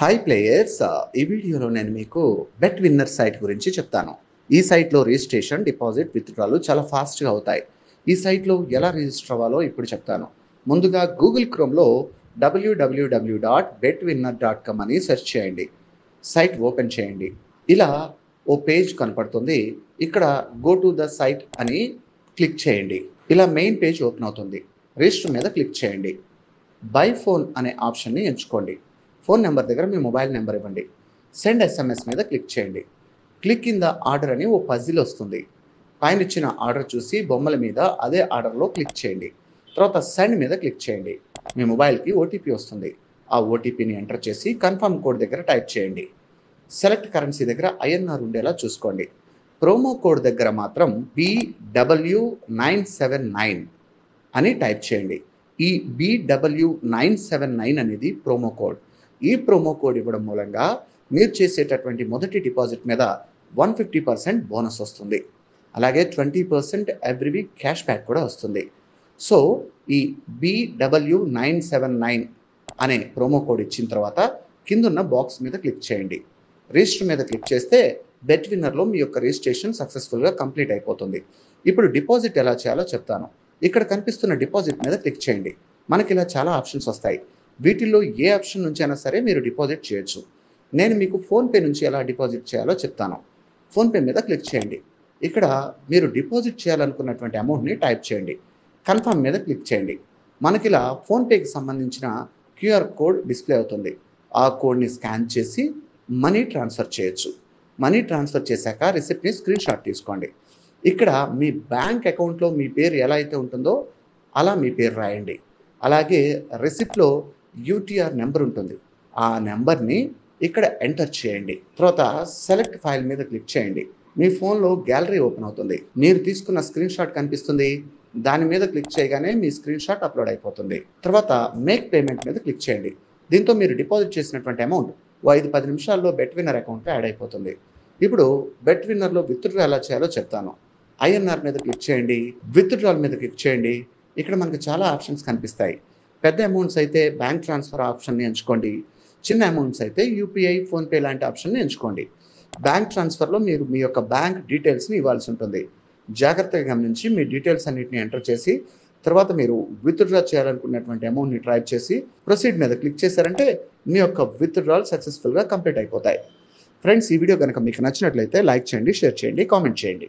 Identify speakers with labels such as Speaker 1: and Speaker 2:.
Speaker 1: Hi players ఈ వీడియోలో నేను మీకు బెట్ విన్నర్ సైట్ గురించి చెప్తాను. ఈ సైట్లో రిజిస్ట్రేషన్, డిపాజిట్, విత్‌డ్రాలు చాలా ఫాస్ట్‌గా అవుతాయి. ఈ సైట్లో ఎలా రిజిస్టర్ అవ్వాలో ఇప్పుడు చెప్తాను. ముందుగా గూగుల్ క్రోమ్‌లో www.betwinner.com అని సెర్చ్ చేయండి. సైట్ ఓపెన్ చేయండి. ఇలా ఓ పేజ్ కనపడుతుంది. ఇక్కడ గో టు ద సైట్ అని క్లిక్ చేయండి. ఇలా మెయిన్ పేజ్ ఓపెన్ అవుతుంది. రిజిస్టర్ మీద క్లిక్ చేయండి. బై ఫోన్ అనే ఆప్షన్‌ని ఎంచుకోండి. ఫోన్ నెంబర్ దగ్గర మీ మొబైల్ నెంబర్ ఇవ్వండి. సెండ్ ఎస్ఎంఎస్ మీద క్లిక్ చేయండి. క్లిక్ ఇన్ ద ఆర్డర్ అని ఓ పజిల్ వస్తుంది. పైన ఇచ్చిన ఆర్డర్ చూసి బొమ్మల మీద అదే ఆర్డర్లో క్లిక్ చేయండి. తర్వాత సెండ్ మీద క్లిక్ చేయండి. మీ మొబైల్కి ఓటీపీ వస్తుంది. ఆ ఓటీపీని ఎంటర్ చేసి కన్ఫర్మ్ కోడ్ దగ్గర టైప్ చేయండి. సెలెక్ట్ కరెన్సీ దగ్గర ఐఎన్ఆర్ ఉండేలా చూసుకోండి. ప్రోమో కోడ్ దగ్గర మాత్రం BW979 అని టైప్ చేయండి. ఈ BW979 అనేది ప్రోమో కోడ్. ఈ ప్రోమో కోడ్ ఇవ్వడం మూలంగా మీరు చేసేటటువంటి మొదటి డిపాజిట్ మీద 150% బోనస్ వస్తుంది. అలాగే 20% ఎవ్రీ వీక్ క్యాష్ బ్యాక్ కూడా వస్తుంది. సో ఈ BW979 అనే ప్రోమో కోడ్ ఇచ్చిన తర్వాత కిందున్న బాక్స్ మీద క్లిక్ చేయండి. రిజిస్టర్ మీద క్లిక్ చేస్తే బెట్ విన్నర్లో మీ యొక్క రిజిస్ట్రేషన్ సక్సెస్ఫుల్గా కంప్లీట్ అయిపోతుంది. ఇప్పుడు డిపాజిట్ ఎలా చేయాలో చెప్తాను. ఇక్కడ కనిపిస్తున్న డిపాజిట్ మీద క్లిక్ చేయండి. మనకి ఇలా చాలా ఆప్షన్స్ వస్తాయి. వీటిల్లో ఏ ఆప్షన్ నుంచి అయినా సరే మీరు డిపాజిట్ చేయొచ్చు. నేను మీకు ఫోన్పే నుంచి ఎలా డిపాజిట్ చేయాలో చెప్తాను. ఫోన్పే మీద క్లిక్ చేయండి. ఇక్కడ మీరు డిపాజిట్ చేయాలనుకున్నటువంటి అమౌంట్ని టైప్ చేయండి. కన్ఫర్మ్ మీద క్లిక్ చేయండి. మనకిలా ఫోన్పేకి సంబంధించిన క్యూఆర్ కోడ్ డిస్ప్లే అవుతుంది. ఆ కోడ్ని స్కాన్ చేసి మనీ ట్రాన్స్ఫర్ చేయొచ్చు. మనీ ట్రాన్స్ఫర్ చేశాక రిసిప్ట్ని స్క్రీన్ షాట్ తీసుకోండి. ఇక్కడ మీ బ్యాంక్ అకౌంట్లో మీ పేరు ఎలా అయితే ఉంటుందో అలా మీ పేరు రాయండి. అలాగే రిసిప్ట్లో యూటీఆర్ నెంబర్ ఉంటుంది. ఆ నెంబర్ని ఇక్కడ ఎంటర్ చేయండి. తర్వాత సెలెక్ట్ ఫైల్ మీద క్లిక్ చేయండి. మీ ఫోన్లో గ్యాలరీ ఓపెన్ అవుతుంది. మీరు తీసుకున్న స్క్రీన్ షాట్ కనిపిస్తుంది. దాని మీద క్లిక్ చేయగానే మీ స్క్రీన్ షాట్ అప్లోడ్ అయిపోతుంది. తర్వాత మేక్ పేమెంట్ మీద క్లిక్ చేయండి. దీంతో మీరు డిపాజిట్ చేసినటువంటి అమౌంట్ 5-10 నిమిషాల్లో బెట్ విన్నర్ అకౌంట్లో యాడ్ అయిపోతుంది. ఇప్పుడు బెట్ విన్నర్లో విత్‌డ్రా ఎలా చేయాలో చెప్తాను. ఐఎన్ఆర్ మీద క్లిక్ చేయండి. విత్‌డ్రాల్ మీద క్లిక్ చేయండి. ఇక్కడ మనకు చాలా ఆప్షన్స్ కనిపిస్తాయి. పెద్ద అమౌంట్స్ అయితే బ్యాంక్ ట్రాన్స్ఫర్ ఆప్షన్ని ఎంచుకోండి. చిన్న అమౌంట్స్ అయితే యూపీఐ, ఫోన్పే లాంటి ఆప్షన్ని ఎంచుకోండి. బ్యాంక్ ట్రాన్స్ఫర్లో మీరు మీ యొక్క బ్యాంక్ డీటెయిల్స్ని ఇవ్వాల్సి ఉంటుంది. జాగ్రత్తగా గమనించి మీ డీటెయిల్స్ అన్నిటిని ఎంటర్ చేసి తర్వాత మీరు విత్‌డ్రా చేయాలనుకున్నటువంటి అమౌంట్ని టైప్ చేసి ప్రొసీడ్ మీద క్లిక్ చేశారంటే మీ యొక్క విత్‌డ్రాల్ సక్సెస్ఫుల్గా కంప్లీట్ అయిపోతాయి. ఫ్రెండ్స్, ఈ వీడియో కనుక మీకు నచ్చినట్లయితే లైక్ చేయండి, షేర్ చేయండి, కామెంట్ చేయండి.